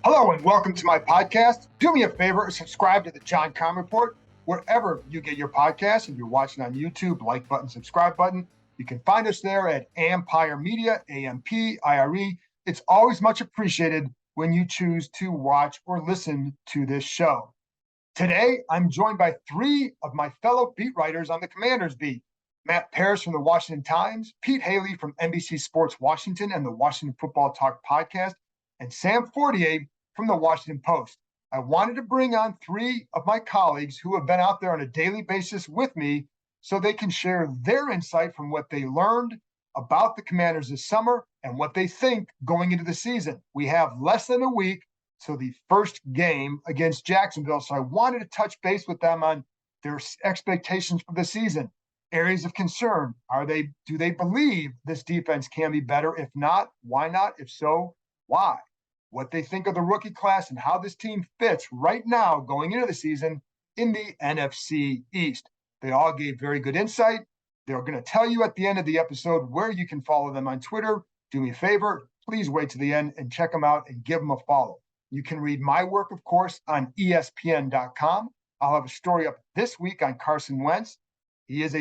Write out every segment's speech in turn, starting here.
Hello and welcome to my podcast. Do me a favor, subscribe to the John Keim Report wherever you get your podcasts. If you're watching on YouTube, like button, subscribe button. You can find us there at Ampire Media, AMPIRE. It's always much appreciated when you choose to watch or listen to this show. Today, I'm joined by three of my fellow beat writers on the Commanders beat. Matt Paris from the Washington Times, Pete Hailey from NBC Sports Washington and the Washington Football Talk podcast, and Sam Fortier from the Washington Post. I wanted to bring on three of my colleagues who have been out there on a daily basis with me so they can share their insight from what they learned about the Commanders this summer and what they think going into the season. We have less than a week till the first game against Jacksonville, so I wanted to touch base with them on their expectations for the season. Areas of concern. Do they believe this defense can be better? If not, why not? If so, why? What they think of the rookie class and how this team fits right now going into the season in the NFC East. They all gave very good insight. They're going to tell you at the end of the episode where you can follow them on Twitter. Do me a favor, please wait to the end and check them out and give them a follow. You can read my work, of course, on ESPN.com. I'll have a story up this week on Carson Wentz. He's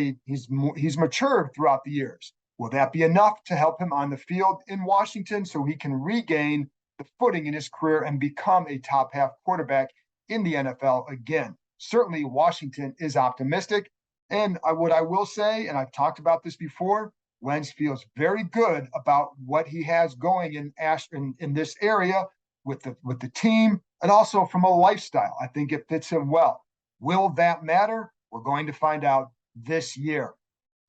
matured throughout the years. Will that be enough to help him on the field in Washington so he can regain the footing in his career and become a top half quarterback in the NFL again? Certainly, Washington is optimistic. And what I will say, and I've talked about this before, Wentz feels very good about what he has going in this area with the team and also from a lifestyle. I think it fits him well. Will that matter? We're going to find out this year.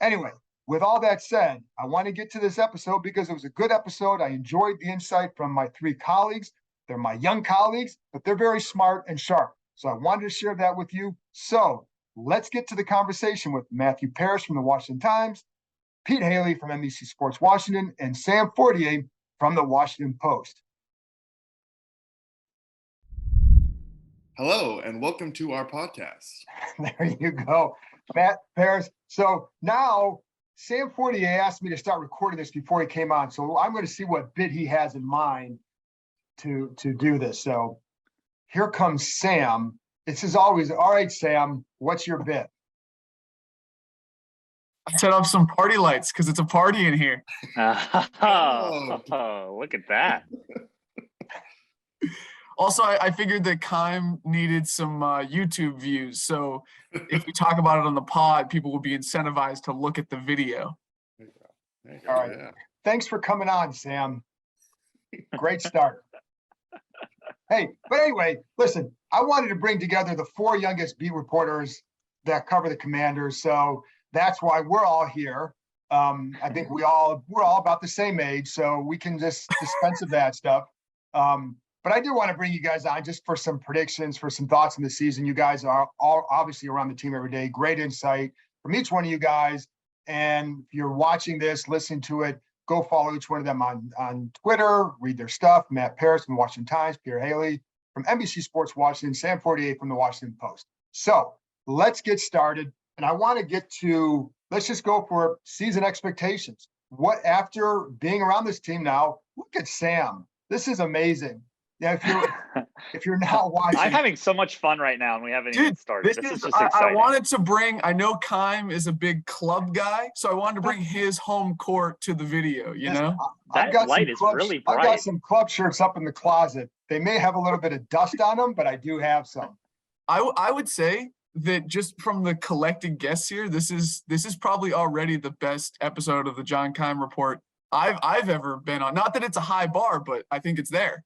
Anyway, with all that said, I want to get to this episode because it was a good episode. I enjoyed the insight from my three colleagues. They're my young colleagues, but they're very smart and sharp. So I wanted to share that with you. So let's get to the conversation with Matthew Paris from the Washington Times, Pete Hailey from NBC Sports Washington, and Sam Fortier from the Washington Post. Hello, and welcome to our podcast. There you go, Matt Paris. So now Sam Fortier asked me to start recording this before he came on. So I'm going to see what bit he has in mind to do this. So here comes Sam. This is always, all right, Sam, what's your bit? I set up some party lights because it's a party in here. Oh, look at that. Also, I figured that Keim needed some YouTube views. So if we talk about it on the pod, people will be incentivized to look at the video. There you go. All right. Yeah. Thanks for coming on, Sam. Great start. Hey, but anyway, listen, I wanted to bring together the four youngest beat reporters that cover the Commanders. So that's why we're all here. I think we're all about the same age, so we can just dispense of that stuff. But I do want to bring you guys on just for some predictions, for some thoughts on the season. You guys are all obviously around the team every day. Great insight from each one of you guys. And if you're watching this, listening to it, go follow each one of them on Twitter, read their stuff. Matt Paris from the Washington Times, Pete Hailey from NBC Sports Washington, Sam Fortier from the Washington Post. So let's get started. And I want to let's just go for season expectations. What, after being around this team now, look at Sam. This is amazing. Yeah, if you're not watching, I'm having so much fun right now, and we haven't even started. This is just exciting. I wanted to bring. I know Keim is a big club guy, so I wanted to bring his home court to the video. You know, that light is really bright. I've got some club shirts up in the closet. They may have a little bit of dust on them, but I do have some. I would say that just from the collected guests here, this is probably already the best episode of the John Keim Report I've ever been on. Not that it's a high bar, but I think it's there.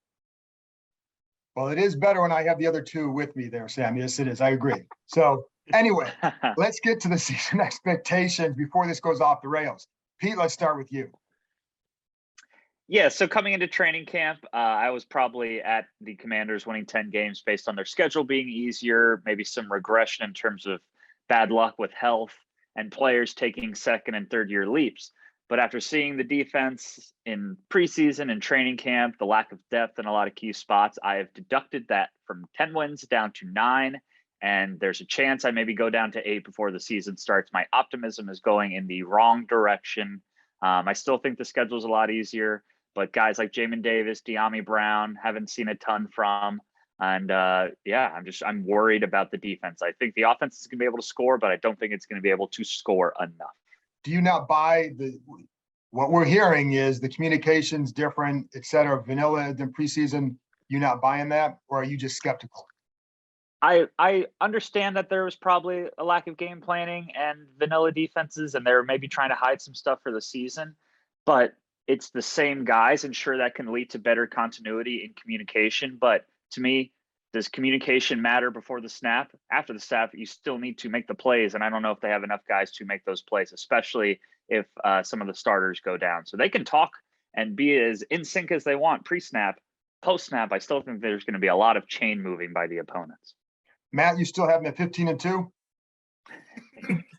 Well, it is better when I have the other two with me there, Sam. Yes, it is. I agree. So anyway, let's get to the season expectations before this goes off the rails. Pete, let's start with you. Yeah, so coming into training camp, I was probably at the Commanders winning 10 games based on their schedule being easier, maybe some regression in terms of bad luck with health and players taking second and third year leaps. But after seeing the defense in preseason and training camp, the lack of depth in a lot of key spots, I have deducted that from 10 wins down to 9. And there's a chance I maybe go down to 8 before the season starts. My optimism is going in the wrong direction. I still think the schedule is a lot easier, but guys like Jamin Davis, De'Ami Brown, haven't seen a ton from. And I'm worried about the defense. I think the offense is going to be able to score, but I don't think it's going to be able to score enough. Do you not buy what we're hearing is the communication's different, et cetera, vanilla than preseason? You not buying that, or are you just skeptical? I understand that there was probably a lack of game planning and vanilla defenses, and they're maybe trying to hide some stuff for the season, but it's the same guys, and sure, that can lead to better continuity in communication. But to me, does communication matter before the snap? After the snap, you still need to make the plays, and I don't know if they have enough guys to make those plays, especially if some of the starters go down. So they can talk and be as in sync as they want pre-snap. Post-snap, I still think there's going to be a lot of chain moving by the opponents. Matt, you still have them at 15-2?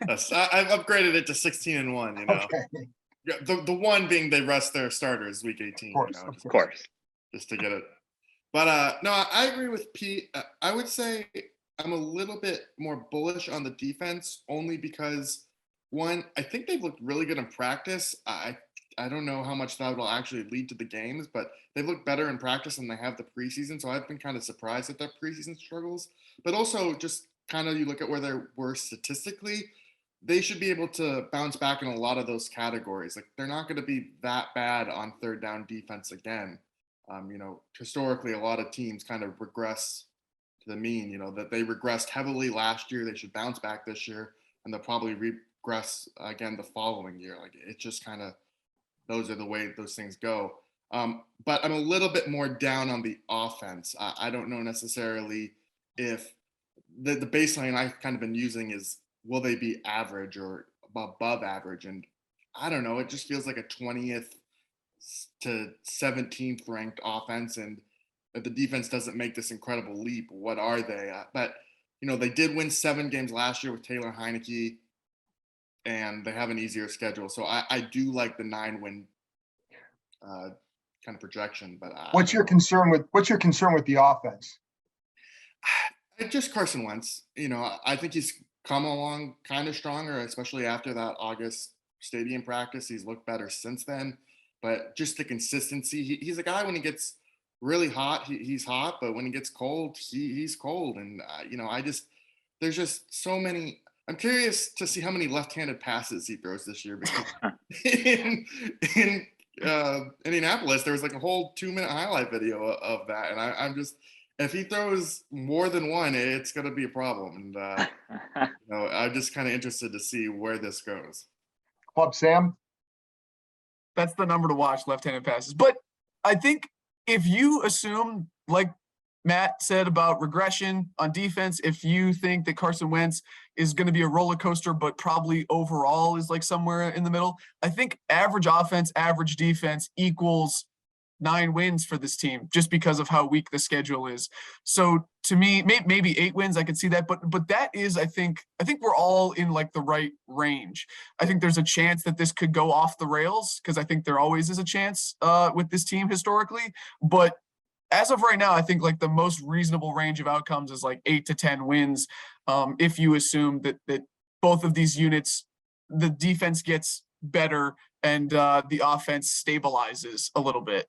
Yes, I've upgraded it to 16-1. You know, Okay. the one being they rest their starters week 18. Of Of course. Just to get it. But no, I agree with Pete. I would say I'm a little bit more bullish on the defense, only because one, I think they've looked really good in practice. I don't know how much that will actually lead to the games, but they've looked better in practice than they have the preseason. So I've been kind of surprised at their preseason struggles. But also just kind of you look at where they were statistically, they should be able to bounce back in a lot of those categories. Like they're not going to be that bad on third down defense again. Historically, a lot of teams kind of regress to the mean, that they regressed heavily last year. They should bounce back this year, and they'll probably regress again the following year. Like it's just kind of, those are the way those things go. But I'm a little bit more down on the offense. I don't know necessarily if the baseline I've kind of been using is, will they be average or above average? And I don't know. It just feels like a 20th to 17th ranked offense. And if the defense doesn't make this incredible leap, what are they? But, they did win 7 games last year with Taylor Heineke, and they have an easier schedule. So I do like the 9-win kind of projection. But what's your concern with the offense? Just Carson Wentz. I think he's come along kind of stronger, especially after that August stadium practice. He's looked better since then. But just the consistency, he's a guy when he gets really hot, he's hot. But when he gets cold, he's cold. And, there's just so many. I'm curious to see how many left-handed passes he throws this year. Because in Indianapolis, there was like a whole 2-minute highlight video of that. And I'm just, if he throws more than one, it's going to be a problem. And, I'm just kind of interested to see where this goes. Club Sam? That's the number to watch, left-handed passes. But I think if you assume, like Matt said about regression on defense, if you think that Carson Wentz is going to be a roller coaster, but probably overall is like somewhere in the middle, I think average offense, average defense equals 9 wins for this team, just because of how weak the schedule is. So to me, maybe 8 wins, I could see that, but that is, I think we're all in like the right range. I think there's a chance that this could go off the rails, because I think there always is a chance with this team historically. But as of right now, I think like the most reasonable range of outcomes is like 8 to 10 wins. If you assume that both of these units, the defense gets better and the offense stabilizes a little bit.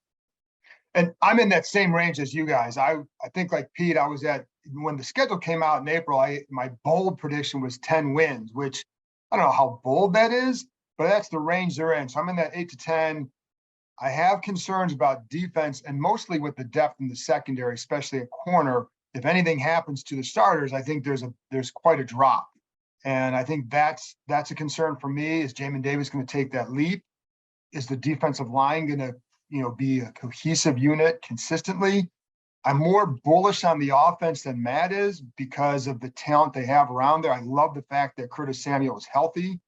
And I'm in that same range as you guys. I think like Pete, I was at, when the schedule came out in April, my bold prediction was 10 wins, which I don't know how bold that is, but that's the range they're in. So I'm in that 8 to 10. I have concerns about defense, and mostly with the depth in the secondary, especially at corner. If anything happens to the starters, I think there's quite a drop. And I think that's a concern for me. Is Jamin Davis going to take that leap? Is the defensive line going to be a cohesive unit consistently? I'm more bullish on the offense than Matt is because of the talent they have around there. I love the fact that Curtis Samuel is healthy.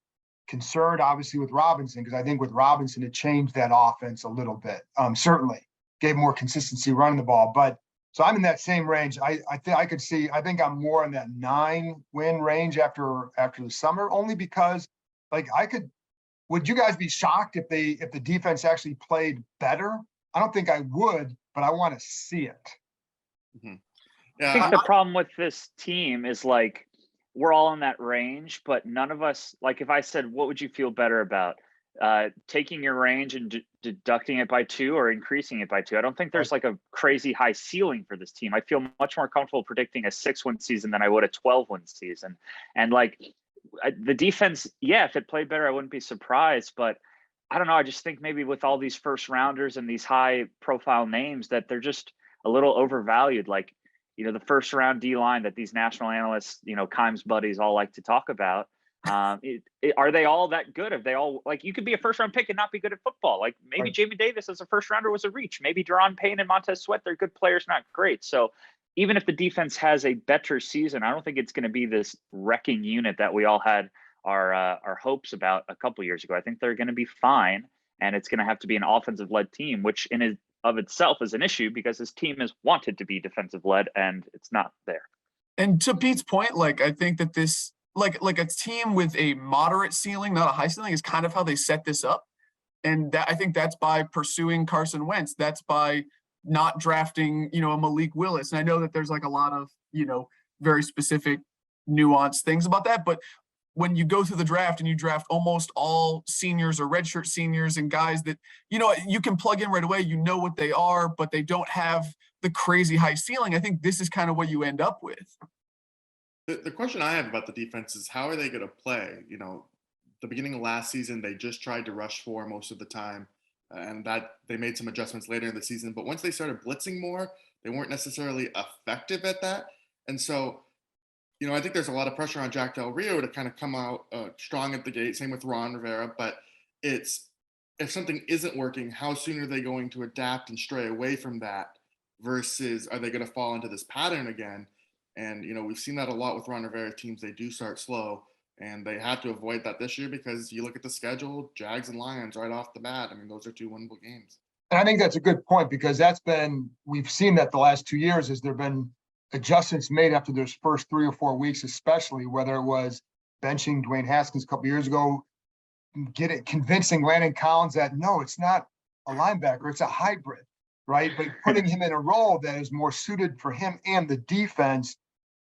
Concerned, obviously, with Robinson, because I think with Robinson, it changed that offense a little bit. Certainly gave more consistency running the ball. But so I'm in that same range. I think I'm more in that 9-win range after the summer, only because would you guys be shocked if the defense actually played better? I don't think I would, but I want to see it. Mm-hmm. Yeah, I think the problem with this team is like we're all in that range, but none of us, like if I said, what would you feel better about? taking your range and deducting it by 2 or increasing it by 2. I don't think there's like a crazy high ceiling for this team. I feel much more comfortable predicting a 6-win season than I would a 12-win season. And like the defense, yeah, if it played better, I wouldn't be surprised. But I don't know. I just think maybe with all these first rounders and these high profile names that they're just a little overvalued. Like, the first round D line that these national analysts, Keim's buddies all like to talk about. Are they all that good? Have they all, like, you could be a first round pick and not be good at football? Like maybe Jamie Davis as a first rounder was a reach. Maybe Deron Payne and Montez Sweat, they're good players, not great. So even if the defense has a better season, I don't think it's going to be this wrecking unit that we all had our hopes about a couple years ago. I think they're going to be fine, and it's going to have to be an offensive led team, which in of itself is an issue because his team is wanted to be defensive led and it's not there. And to Pete's point, like, I think that this, like a team with a moderate ceiling, not a high ceiling, is kind of how they set this up. And that, I think that's by pursuing Carson Wentz. That's by not drafting, a Malik Willis. And I know that there's like a lot of, very specific nuanced things about that, but when you go through the draft and you draft almost all seniors or redshirt seniors and guys that, you can plug in right away, what they are, but they don't have the crazy high ceiling. I think this is kind of what you end up with. The question I have about the defense is how are they going to play? The beginning of last season, they just tried to rush 4 most of the time, and that they made some adjustments later in the season. But once they started blitzing more, they weren't necessarily effective at that. And so, I think there's a lot of pressure on Jack Del Rio to kind of come out strong at the gate. Same with Ron Rivera. But it's, if something isn't working, how soon are they going to adapt and stray away from that versus are they going to fall into this pattern again? And, we've seen that a lot with Ron Rivera teams. They do start slow, and they had to avoid that this year because you look at the schedule, Jags and Lions right off the bat. I mean, those are 2 winnable games. And I think that's a good point because we've seen that the last 2 years as there have been adjustments made after those first 3 or 4 weeks, especially whether it was benching Dwayne Haskins a couple years ago, convincing Landon Collins that no, it's not a linebacker, it's a hybrid, right? But putting him in a role that is more suited for him and the defense.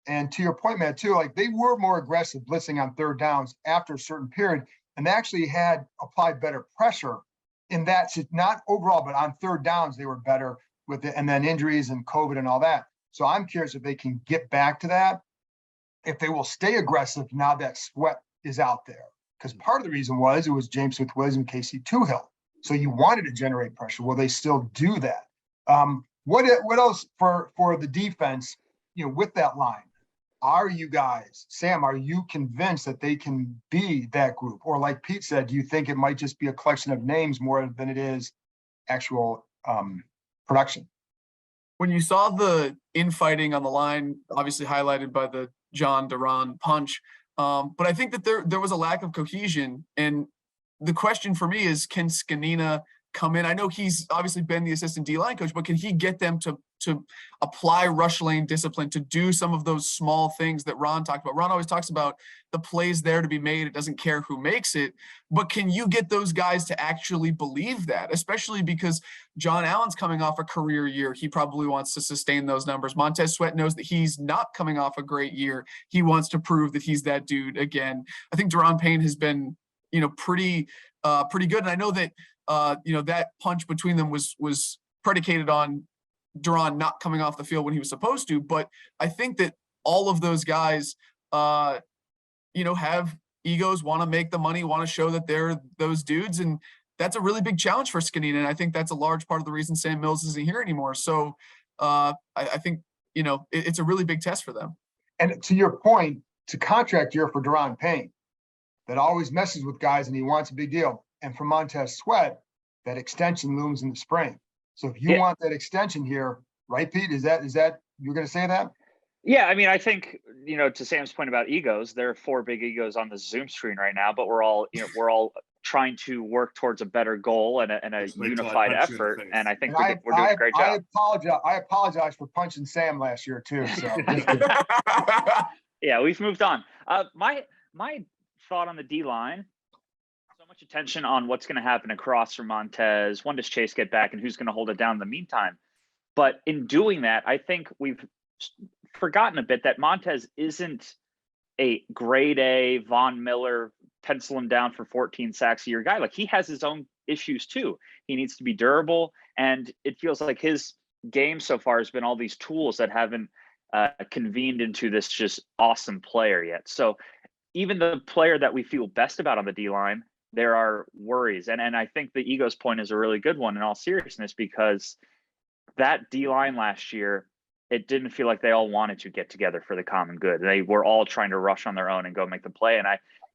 And to your point, Matt, too, like they were more aggressive blitzing on third downs after a certain period, and they actually had applied better pressure in that, not overall, but on third downs, they were better with it. And then injuries and COVID and all that. So I'm curious if they can get back to that, if they will stay aggressive now that Sweat is out there. Because part of the reason it was James Smith-Williams and Casey Toohill. So you wanted to generate pressure. Will they still do that? What else for the defense, with that line? Are you guys, Sam, are you convinced that they can be that group? Or like Pete said, do you think it might just be a collection of names more than it is actual production? When you saw the infighting on the line, obviously highlighted by the John Duran punch, but I think that there was a lack of cohesion. And the question for me is, can Scanina come in? I know he's obviously been the assistant D-line coach, but can he get them to apply rush lane discipline, to do some of those small things that Ron talked about? Ron always talks about the plays there to be made. It doesn't care who makes it. But can you get those guys to actually believe that? Especially because John Allen's coming off a career year. He probably wants to sustain those numbers. Montez Sweat knows that he's not coming off a great year. He wants to prove that he's that dude again. I think Deron Payne has been, pretty good. And I know that, that punch between them was predicated on Duran not coming off the field when he was supposed to. But I think that all of those guys, have egos, want to make the money, want to show that they're those dudes. And that's a really big challenge for Scanina. And I think that's a large part of the reason Sam Mills isn't here anymore. So I think, it's a really big test for them. And to your point, it's a contract year for Deron Payne that always messes with guys and he wants a big deal. And for Montez Sweat, that extension looms in the spring. So if you want that extension here, right, Pete, is that you're going to say that? Yeah, I mean, I think, to Sam's point about egos, there are 4 big egos on the Zoom screen right now, but we're all trying to work towards a better goal and a unified effort. And I think we're doing a great job. I apologize for punching Sam last year too. So yeah, we've moved on. My thought on the D line. So much attention on what's going to happen across from Montez. When does Chase get back and who's going to hold it down in the meantime? But in doing that, I think we've forgotten a bit that Montez isn't a grade A Von Miller pencil him down for 14 sacks a year guy. Like, he has his own issues too. He needs to be durable, and it feels like his game so far has been all these tools that haven't convened into this just awesome player yet. So even the player that we feel best about on the D line, there are worries. And I think the egos point is a really good one in all seriousness, because that D line last year, it didn't feel like they all wanted to get together for the common good. They were all trying to rush on their own and go make the play. And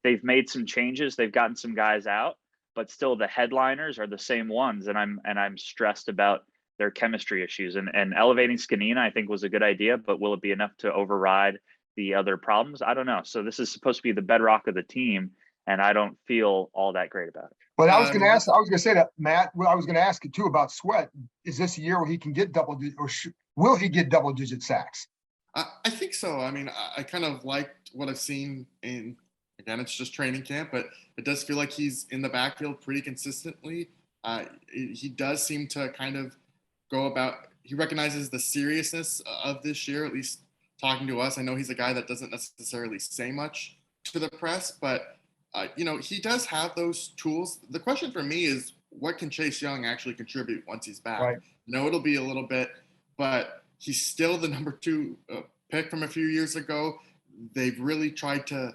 they've made some changes. They've gotten some guys out, but still the headliners are the same ones. And I'm stressed about their chemistry issues. And elevating Scanina, I think, was a good idea, but will it be enough to override the other problems? I don't know. So this is supposed to be the bedrock of the team, and I don't feel all that great about it. But I was going to say that, Matt. Well, I was going to ask you too about Sweat. Is this a year where he can get double digit, or will he get double-digit sacks? I think so. I mean, I kind of liked what I've seen in, again, it's just training camp, but it does feel like he's in the backfield pretty consistently. He does seem to kind of go about, he recognizes the seriousness of this year, at least talking to us. I know he's a guy that doesn't necessarily say much to the press, but he does have those tools. The question for me is, what can Chase Young actually contribute once he's back? Right. It'll be a little bit, but he's still the number 2 pick from a few years ago. They've really tried to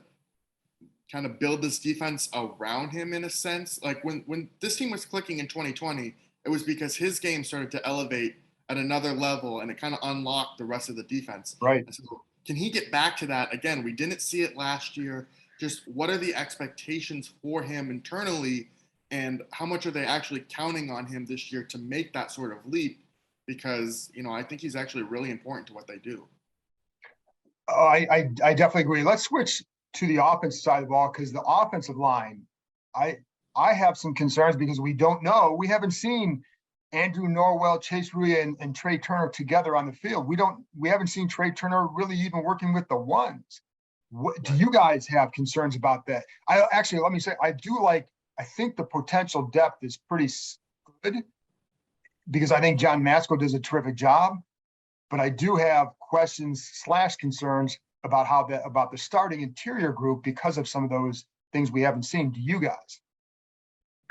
kind of build this defense around him in a sense. Like when this team was clicking in 2020, it was because his game started to elevate at another level, and it kind of unlocked the rest of the defense. Right. So can he get back to that? Again, we didn't see it last year. Just what are the expectations for him internally, and how much are they actually counting on him this year to make that sort of leap? Because, I think he's actually really important to what they do. I definitely agree. Let's switch to the offensive side of the ball, because the offensive line, I have some concerns because we don't know. We haven't seen Andrew Norwell, Chase Rui, and Trey Turner together on the field. We haven't seen Trey Turner really even working with the ones. What do you guys have concerns about that? Let me say, I think the potential depth is pretty good, because I think John Matsko does a terrific job, but I do have questions / concerns about the starting interior group because of some of those things we haven't seen. Do you guys?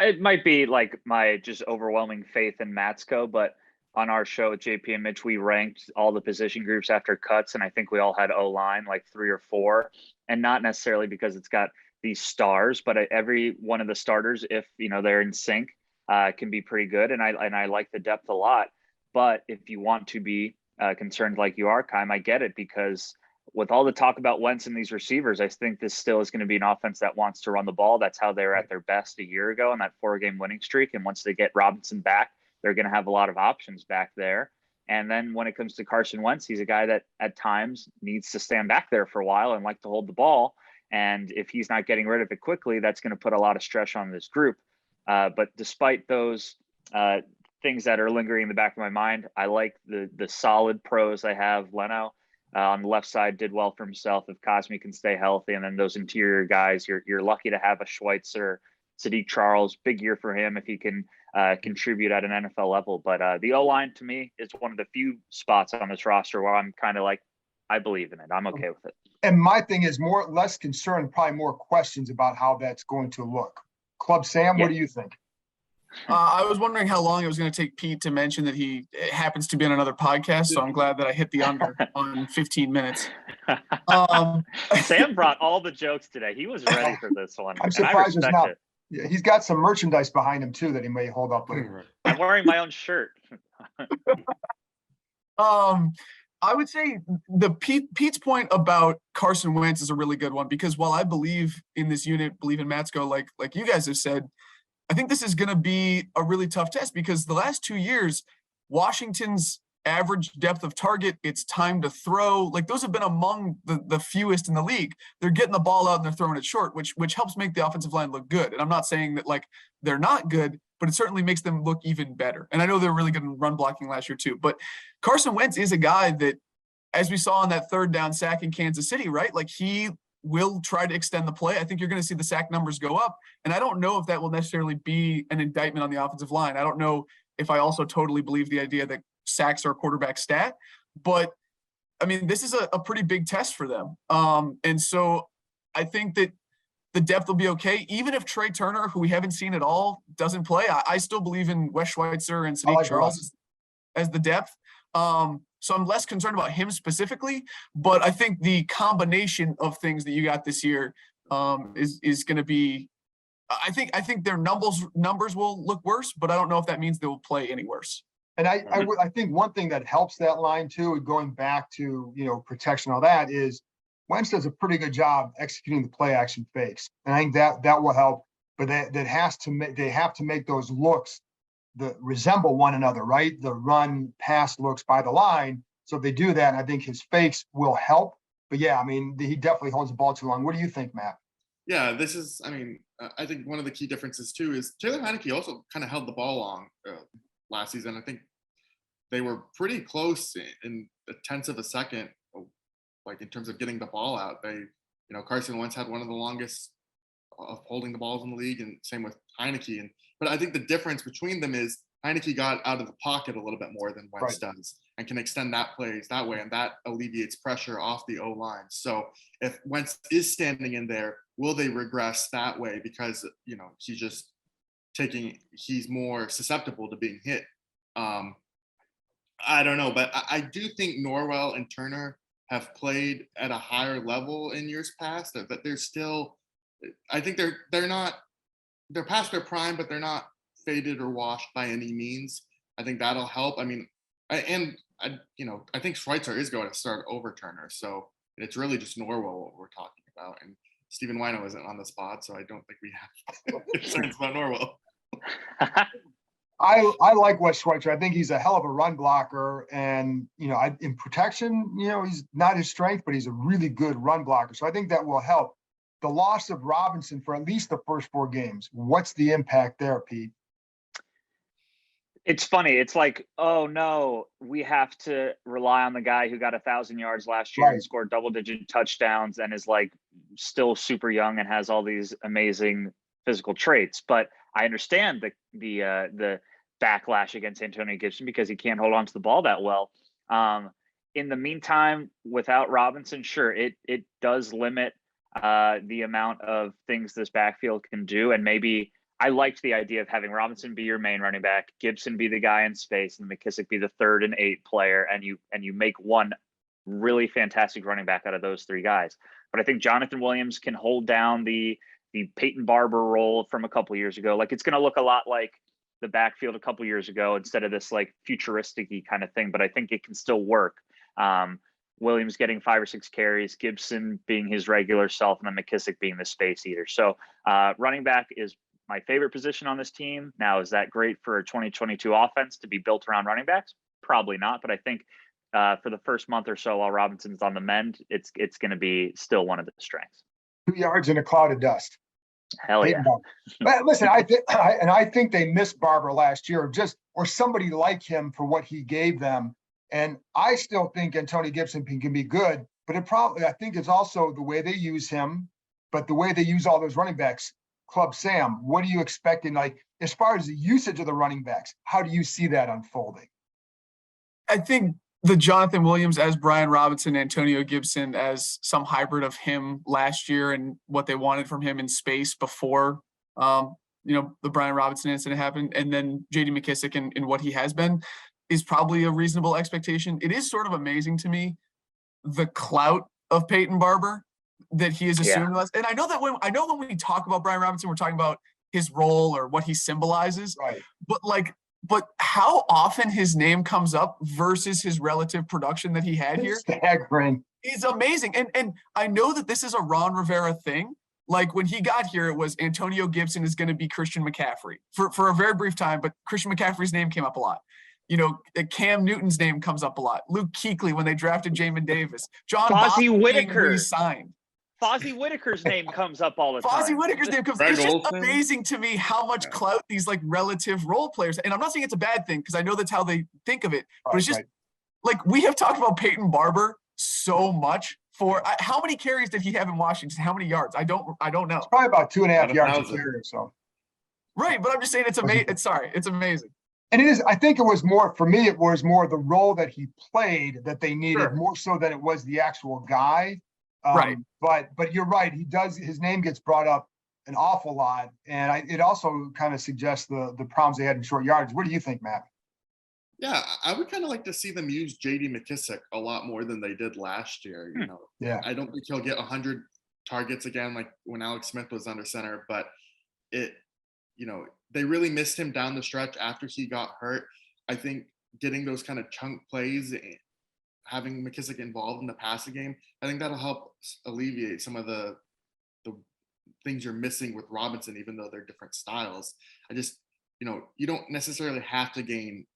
It might be like my just overwhelming faith in Matsko, but on our show with JP and Mitch, we ranked all the position groups after cuts, and I think we all had O-line like 3 or 4, and not necessarily because it's got these stars, but every one of the starters, if they're in sync, can be pretty good, and I like the depth a lot. But if you want to be concerned like you are, Keim, I get it, because with all the talk about Wentz and these receivers, I think this still is going to be an offense that wants to run the ball. That's how they were at their best a year ago in that 4-game winning streak. And once they get Robinson back, they're going to have a lot of options back there. And then when it comes to Carson Wentz, he's a guy that at times needs to stand back there for a while and like to hold the ball. And if he's not getting rid of it quickly, that's going to put a lot of stress on this group. But despite those things that are lingering in the back of my mind, I like the solid pros I have. Leno on the left side did well for himself if Cosme can stay healthy. And then those interior guys, you're lucky to have a Schweitzer, Sadiq Charles, big year for him if he can contribute at an NFL level. But the O-line to me is one of the few spots on this roster where I'm kind of like, I believe in it. I'm okay with it. And my thing is less concern, probably more questions about how that's going to look. Club Sam, What do you think? I was wondering how long it was going to take Pete to mention that he happens to be on another podcast, so I'm glad that I hit the under on 15 minutes. Sam brought all the jokes today. He was ready for this one. I'm surprised there's not. Yeah, he's got some merchandise behind him too that he may hold up later. I'm wearing my own shirt. I would say Pete's point about Carson Wentz is a really good one, because while I believe in this unit, believe in Matsko, like you guys have said, I think this is going to be a really tough test, because the last 2 years, Washington's average depth of target, its time to throw, like those have been among the fewest in the league. They're getting the ball out and they're throwing it short, which helps make the offensive line look good. And I'm not saying that like they're not good, but it certainly makes them look even better. And I know they're really good in run blocking last year too. But Carson Wentz is a guy that, as we saw on that 3rd down sack in Kansas City, right? Like he will try to extend the play. I think you're going to see the sack numbers go up. And I don't know if that will necessarily be an indictment on the offensive line. I don't know if I also totally believe the idea that sacks are a quarterback stat, but I mean, this is a pretty big test for them. And so I think that the depth will be okay. Even if Trey Turner, who we haven't seen at all, doesn't play, I still believe in Wes Schweitzer and Sadiq Charles as the depth. So I'm less concerned about him specifically, but I think the combination of things that you got this year is going to be. I think their numbers will look worse, but I don't know if that means they will play any worse. And I think one thing that helps that line too, going back to, protection, all that, is Wentz does a pretty good job executing the play action fakes. And I think that will help, but they have to make those looks that resemble one another, right? The run pass looks by the line. So if they do that, I think his fakes will help. But yeah, I mean, he definitely holds the ball too long. What do you think, Matt? Yeah, I think one of the key differences too is Taylor Heineke also kind of held the ball long last season. I think they were pretty close in a tenth of a second, like in terms of getting the ball out. Carson Wentz had one of the longest of holding the balls in the league, and same with Heineke. But I think the difference between them is Heineke got out of the pocket a little bit more than Wentz does, and can extend that plays that way, and that alleviates pressure off the O-line. So if Wentz is standing in there, will they regress that way because he's more susceptible to being hit? I don't know, but I do think Norwell and Turner have played at a higher level in years past. That they're still, I think they're past their prime, but they're not faded or washed by any means. I think that'll help. I mean, I think Schweitzer is going to start over Turner, so it's really just Norwell what we're talking about. And Stephen Wino isn't on the spot, so I don't think we have concerns about Norwell. I like Wes Schweitzer. I think he's a hell of a run blocker, and in protection, he's not his strength, but he's a really good run blocker. So I think that will help. The loss of Robinson for at least the first 4 games, what's the impact there, Pete? It's funny. It's like, oh no, we have to rely on the guy who got 1,000 yards last year and scored double-digit touchdowns and is like still super young and has all these amazing physical traits. But I understand the backlash against Antonio Gibson because he can't hold on to the ball that well. In the meantime, without Robinson, sure, it does limit the amount of things this backfield can do. And maybe I liked the idea of having Robinson be your main running back, Gibson be the guy in space, and McKissick be the 3rd and 8th player, and you make one really fantastic running back out of those 3 guys. But I think Jonathan Williams can hold down the Peyton Barber role from a couple years ago. Like, it's going to look a lot like the backfield a couple years ago instead of this like futuristic-y kind of thing, but I think it can still work. Williams getting 5 or 6 carries, Gibson being his regular self, and then McKissick being the space eater. So running back is my favorite position on this team. Now, is that great for a 2022 offense to be built around running backs? Probably not, but I think for the first month or so while Robinson's on the mend, it's going to be still one of the strengths. 2 yards in a cloud of dust. Hell yeah. But listen, I think they missed Barber last year, or somebody like him for what he gave them. And I still think Antonio Gibson can be good, but I think it's also the way they use him, but the way they use all those running backs. Club Sam, what are you expecting? Like, as far as the usage of the running backs, how do you see that unfolding? I think the Jonathan Williams as Brian Robinson, Antonio Gibson as some hybrid of him last year and what they wanted from him in space before, the Brian Robinson incident happened, and then J.D. McKissick and what he has been is probably a reasonable expectation. It is sort of amazing to me, the clout of Peyton Barber that he is assuming us. And I know when we talk about Brian Robinson, we're talking about his role or what he symbolizes. Right. But how often his name comes up versus his relative production that he had here is amazing. And I know that this is a Ron Rivera thing. Like, when he got here, it was Antonio Gibson is going to be Christian McCaffrey for a very brief time, but Christian McCaffrey's name came up a lot. Cam Newton's name comes up a lot. Luke Kuechly when they drafted Jamin Davis. John Fozzie Whitaker re-signed. Fozzie Whitaker's name comes up all the time. Fozzie Whitaker's name comes up. It's just amazing to me how much clout these like relative role players. And I'm not saying it's a bad thing because I know that's how they think of it. But it's just like we have talked about Peyton Barber so much. For how many carries did he have in Washington? How many yards? I don't know. It's probably about 2.5 yards a carry. So right, but I'm just saying it's amazing. It's amazing. And it is. I think it was more for me. It was more the role that he played that they needed more so than it was the actual guy. Right. But you're right. His name gets brought up an awful lot. And it also kind of suggests the problems they had in short yardage. What do you think, Matt? Yeah, I would kind of like to see them use J.D. McKissick a lot more than they did last year. Yeah. I don't think he'll get 100 targets again like when Alex Smith was under center, but they really missed him down the stretch after he got hurt. I think getting those kind of chunk plays, having McKissick involved in the passing game, I think that'll help alleviate some of the things you're missing with Robinson, even though they're different styles. I just, you don't necessarily have to gain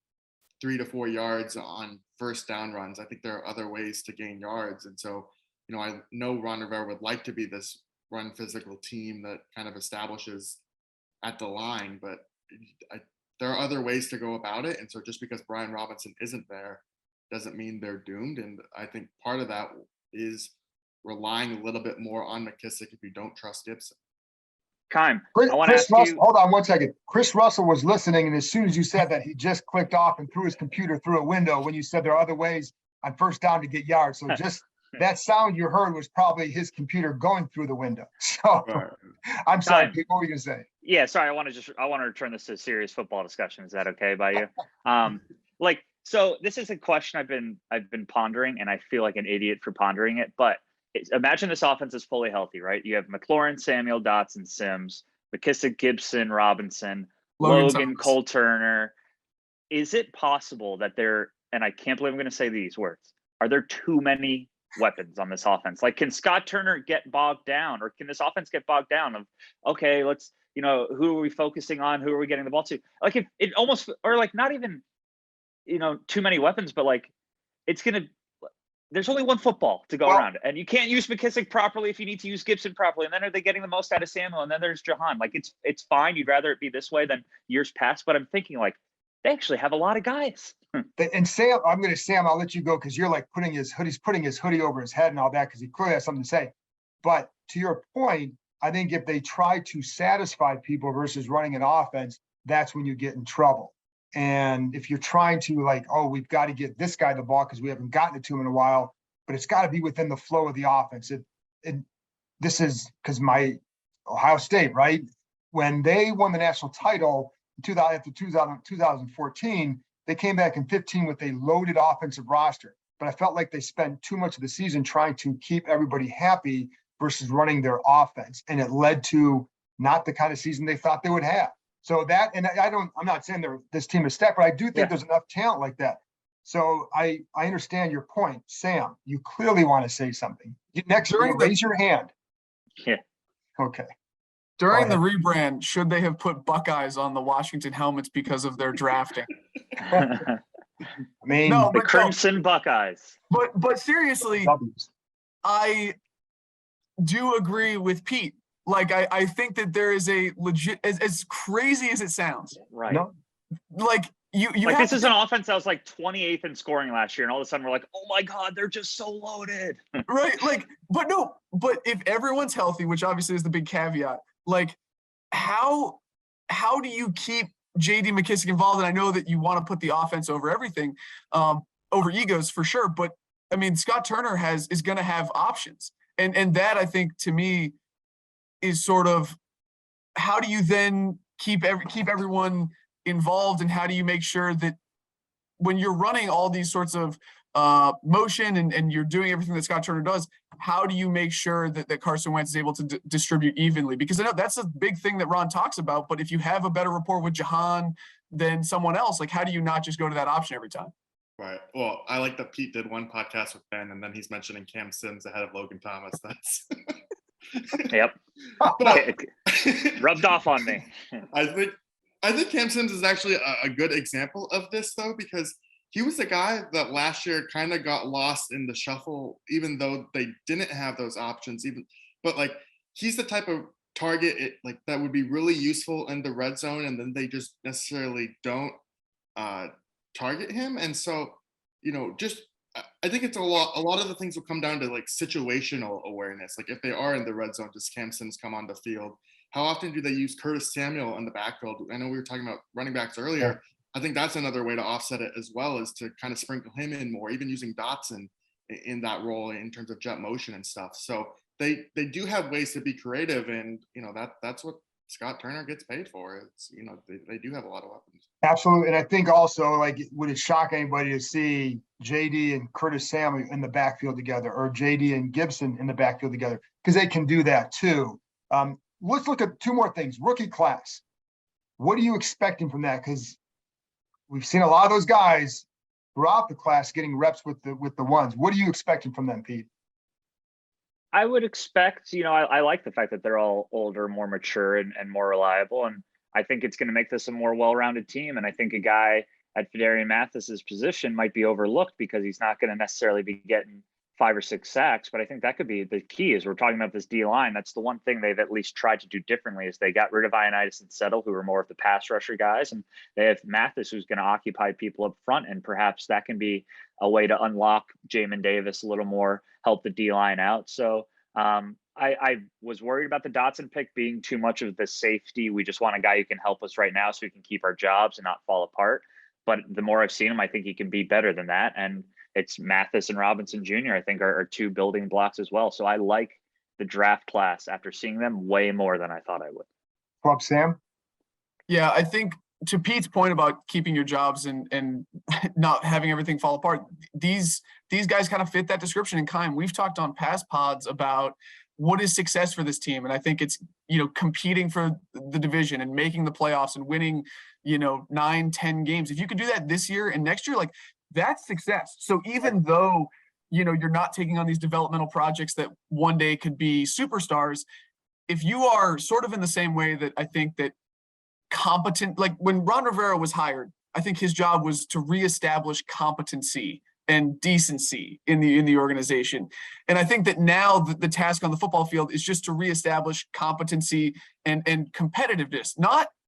3 to 4 yards on first down runs. I think there are other ways to gain yards. And so, I know Ron Rivera would like to be this run physical team that kind of establishes at the line, but there are other ways to go about it. And so just because Brian Robinson isn't there doesn't mean they're doomed. And I think part of that is relying a little bit more on McKissick if you don't trust Gibson. Keim, I want to ask you. Hold on one second. Chris Russell was listening, and as soon as you said that, he just clicked off and threw his computer through a window when you said there are other ways on first down to get yards. So just that sound you heard was probably his computer going through the window. So I'm sorry, Pete, what were you going to say? Yeah, sorry. I want to return this to a serious football discussion. Is that okay by you? So this is a question I've been pondering, and I feel like an idiot for pondering it. But imagine this offense is fully healthy, right? You have McLaurin, Samuel, Dotson, Sims, McKissick, Gibson, Robinson, Logan, Cole Turner. Is it possible that and I can't believe I'm going to say these words, are there too many weapons on this offense? Like, can Scott Turner get bogged down, or can this offense get bogged down of, okay, let's, who are we focusing on? Who are we getting the ball to? Like, if it almost, or like not even, too many weapons, but like there's only one football to go around, and you can't use McKissick properly if you need to use Gibson properly. And then are they getting the most out of Samuel? And then there's Jahan. Like, it's fine. You'd rather it be this way than years past, but I'm thinking like they actually have a lot of guys. And Sam, I'll let you go because you're like he's putting his hoodie over his head and all that because he clearly has something to say. But to your point, I think if they try to satisfy people versus running an offense, that's when you get in trouble. And if you're trying to we've got to get this guy the ball because we haven't gotten it to him in a while, but it's got to be within the flow of the offense. This is because my Ohio State, right? When they won the national title after 2014, they came back in 15 with a loaded offensive roster. But I felt like they spent too much of the season trying to keep everybody happy versus running their offense. And it led to not the kind of season they thought they would have. So I'm not saying this team is stacked, but I do think there's enough talent like that. So I understand your point. Sam, you clearly want to say something. Raise your hand. Yeah. Okay. During the rebrand, should they have put Buckeyes on the Washington helmets because of their drafting? I mean, the Crimson Buckeyes. But seriously, I do agree with Pete. Like, I think that there is a legit, as crazy as it sounds. Right. No. Like, you like, this is an offense that was like 28th in scoring last year, and all of a sudden we're like, oh my God, they're just so loaded. Right. Like, but if everyone's healthy, which obviously is the big caveat, like, how do you keep J.D. McKissick involved? And I know that you want to put the offense over everything, over egos for sure. But I mean, Scott Turner is going to have options, and that, I think, to me, is sort of how do you then keep everyone involved, and how do you make sure that when you're running all these sorts of motion and you're doing everything that Scott Turner does, how do you make sure that Carson Wentz is able to distribute evenly? Because I know that's a big thing that Ron talks about, but if you have a better rapport with Jahan than someone else, like, how do you not just go to that option every time? Right. Well, I like that Pete did one podcast with Ben, and then he's mentioning Cam Sims ahead of Logan Thomas. That's Yep. Rubbed off on me. I think Cam Sims is actually a good example of this, though, because he was the guy that last year kind of got lost in the shuffle, even though they didn't have those options. But like, he's the type of target that would be really useful in the red zone, and then they just necessarily don't target him. And so, I think it's a lot of the things will come down to like situational awareness. Like, if they are in the red zone, does Cam Sims come on the field? How often do they use Curtis Samuel in the backfield? I know we were talking about running backs earlier. Yeah. I think that's another way to offset it as well, is to kind of sprinkle him in more, even using Dotson in that role in terms of jet motion and stuff. So they do have ways to be creative, and that's what Scott Turner gets paid for. It's they do have a lot of weapons. Absolutely. And I think also, like, would it shock anybody to see JD and Curtis Samuel in the backfield together, or JD and Gibson in the backfield together? Because they can do that too. Let's look at two more things. Rookie class. What are you expecting from that? Because we've seen a lot of those guys throughout the class getting reps with the ones. What are you expecting from them, Pete? I would expect, I like the fact that they're all older, more mature, and more reliable. And I think it's going to make this a more well-rounded team. And I think a guy at Fidarian Mathis's position might be overlooked because he's not going to necessarily be getting 5 or 6 sacks. But I think that could be the key. As we're talking about this D line, that's the one thing they've at least tried to do differently, is they got rid of Ioannidis and Settle, who are more of the pass rusher guys, and they have Mathis, who's going to occupy people up front. And perhaps that can be a way to unlock Jamin Davis a little more, help the D line out. So I was worried about the Dotson pick being too much of the safety. We just want a guy who can help us right now so we can keep our jobs and not fall apart. But the more I've seen him, I think he can be better than that. And it's Mathis and Robinson Jr., I think, are 2 building blocks as well. So I like the draft class after seeing them way more than I thought I would. Bob, Sam? Yeah, I think to Pete's point about keeping your jobs and not having everything fall apart, these guys kind of fit that description in Keim. We've talked on past pods about what is success for this team. And I think it's, competing for the division and making the playoffs and winning, 9, 10 games. If you could do that this year and next year, like, that's success. So even though, you're not taking on these developmental projects that one day could be superstars, if you are sort of in the same way that I think that competent, like when Ron Rivera was hired, I think his job was to reestablish competency and decency in the organization. And I think that now the task on the football field is just to reestablish competency and competitiveness.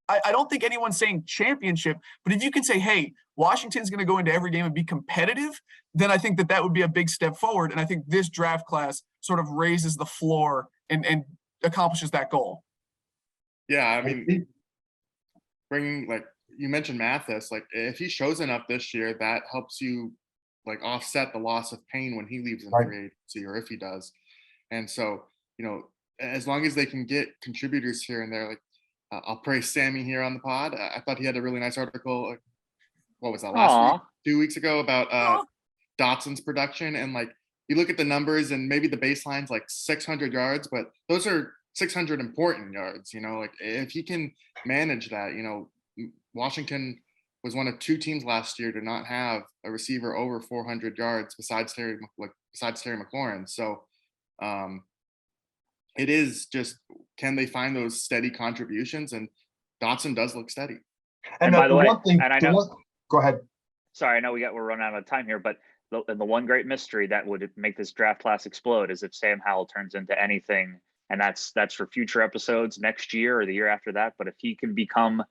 I don't think anyone's saying championship, but if you can say, hey, Washington's going to go into every game and be competitive, then I think that would be a big step forward. And I think this draft class sort of raises the floor and accomplishes that goal. Yeah, I mean, bringing, like you mentioned, Mathis, like if he shows enough this year, that helps you like offset the loss of Payne when he leaves in free agency, or if he does. And so, as long as they can get contributors here and there, like I'll praise Sammy here on the pod. I thought he had a really nice article. What was that, last week, 2 weeks ago, about Dotson's production. And like, you look at the numbers and maybe the baseline's like 600 yards, but those are 600 important yards. Like if he can manage that, Washington was one of 2 teams last year to not have a receiver over 400 yards besides Terry McLaurin. So it is just, can they find those steady contributions? And Dotson does look steady. And by the way, one thing, and I know, go ahead. Sorry, I know we're running out of time here, but the one great mystery that would make this draft class explode is if Sam Howell turns into anything, and that's for future episodes next year or the year after that. But if he can become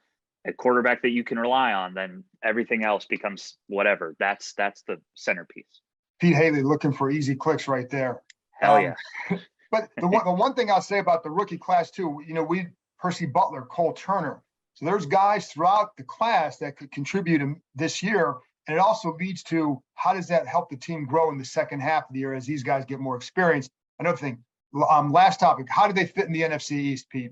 a quarterback that you can rely on, then everything else becomes whatever. That's the centerpiece. Pete Hailey looking for easy clicks right there. Hell yeah. But the one thing I'll say about the rookie class too, we Percy Butler, Cole Turner. So there's guys throughout the class that could contribute this year. And it also leads to, how does that help the team grow in the second half of the year as these guys get more experience? Another thing, last topic, how do they fit in the NFC East, Pete?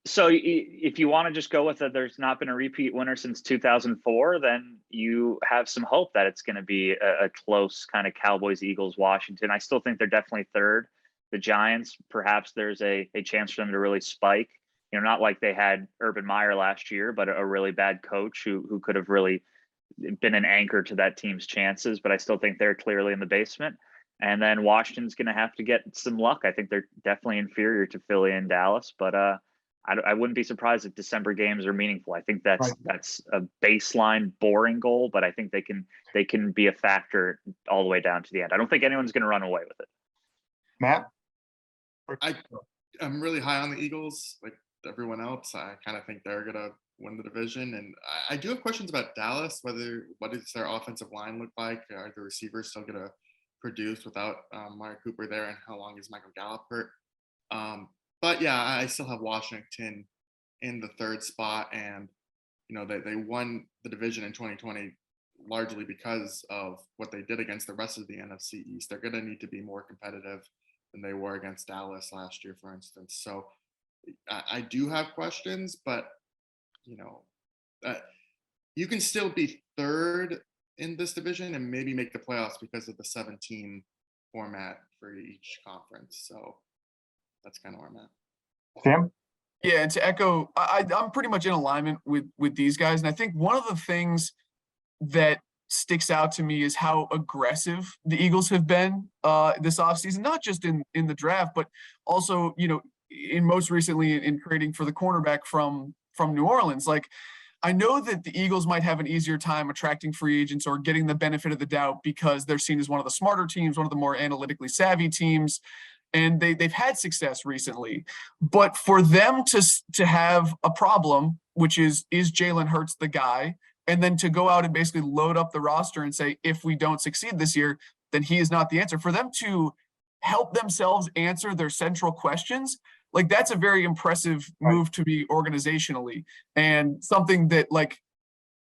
So if you want to just go with that, there's not been a repeat winner since 2004, then you have some hope that it's going to be a close kind of Cowboys, Eagles, Washington. I still think they're definitely third. The Giants, perhaps there's a chance for them to really spike. Not like they had Urban Meyer last year, but a really bad coach who could have really been an anchor to that team's chances. But I still think they're clearly in the basement. And then Washington's going to have to get some luck. I think they're definitely inferior to Philly and Dallas, but I wouldn't be surprised if December games are meaningful. I think that's a baseline boring goal, but I think they can be a factor all the way down to the end. I don't think anyone's going to run away with it. Matt? I'm really high on the Eagles, like everyone else. I kind of think they're going to win the division. And I do have questions about Dallas, what does their offensive line look like? Are the receivers still going to produce without Amari Cooper there? And how long is Michael Gallup hurt? But yeah, I still have Washington in the third spot. And, they won the division in 2020 largely because of what they did against the rest of the NFC East. They're going to need to be more competitive than they were against Dallas last year, for instance. So I do have questions, but you can still be third in this division and maybe make the playoffs because of the 7-team format for each conference. So that's kind of where I'm at. Sam? Yeah, and to echo, I'm pretty much in alignment with these guys. And I think one of the things that sticks out to me is how aggressive the Eagles have been this offseason, not just in the draft, but also, in most recently in trading for the cornerback from New Orleans. Like, I know that the Eagles might have an easier time attracting free agents or getting the benefit of the doubt because they're seen as one of the smarter teams, one of the more analytically savvy teams, and they've had success recently. But for them to have a problem, which is Jalen Hurts the guy, and then to go out and basically load up the roster and say, if we don't succeed this year, then he is not the answer. For them to help themselves answer their central questions, like, that's a very impressive move to me organizationally, and something that, like,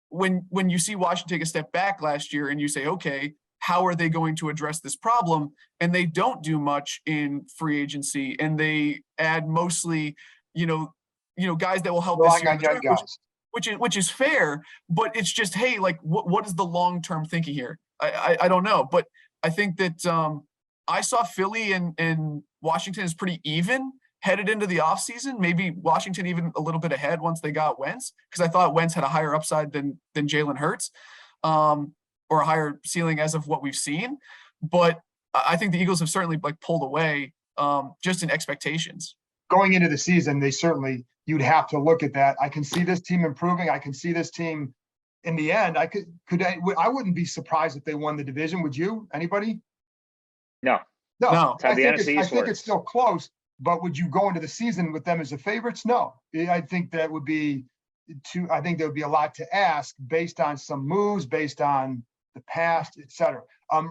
when you see Washington take a step back last year and you say, okay, how are they going to address this problem? And they don't do much in free agency, and they add mostly, guys that will help this year, which is fair, but it's just, hey, like, what is the long-term thinking here? I don't know, but I think that I saw Philly and Washington is pretty even headed into the offseason, maybe Washington even a little bit ahead once they got Wentz, because I thought Wentz had a higher upside than Jalen Hurts, or a higher ceiling as of what we've seen. But I think the Eagles have certainly, like, pulled away just in expectations. Going into the season, you'd have to look at that. I can see this team improving. I can see this team in the end. I wouldn't be surprised if they won the division. Would you? Anybody? No. I think it's still close. But would you go into the season with them as the favorites? No. I think that would be there would be a lot to ask based on some moves, based on the past, et cetera.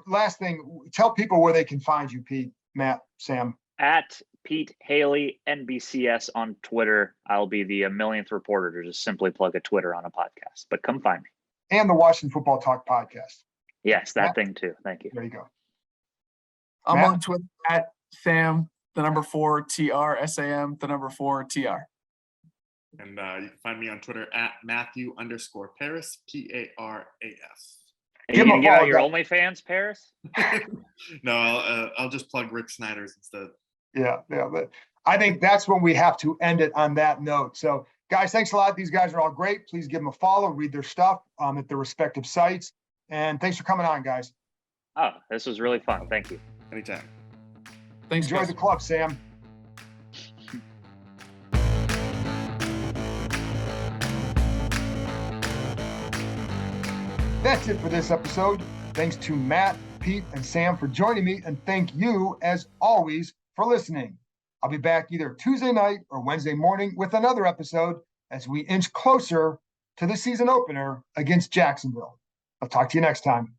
Last thing, tell people where they can find you, Pete, Matt, Sam. At Pete Hailey, NBCS on Twitter. I'll be the millionth reporter to just simply plug a Twitter on a podcast, but come find me. And the Washington Football Talk podcast. Yes, that thing too. Thank you. There you go. I'm on Twitter at Sam, the number 4 TR, SAM, the number 4 TR. And you can find me on Twitter at Matthew_Paris, PARAS. Are you going to give out your OnlyFans, Paris? No, I'll just plug Rick Snyder's instead. Yeah. But I think that's when we have to end it on that note. So, guys, thanks a lot. These guys are all great. Please give them a follow, read their stuff at their respective sites. And thanks for coming on, guys. Oh, this was really fun. Thank you. Anytime. Thanks, Enjoy guys. the club, Sam. That's it for this episode. Thanks to Matt, Pete, and Sam for joining me, and thank you, as always, for listening. I'll be back either Tuesday night or Wednesday morning with another episode as we inch closer to the season opener against Jacksonville. I'll talk to you next time.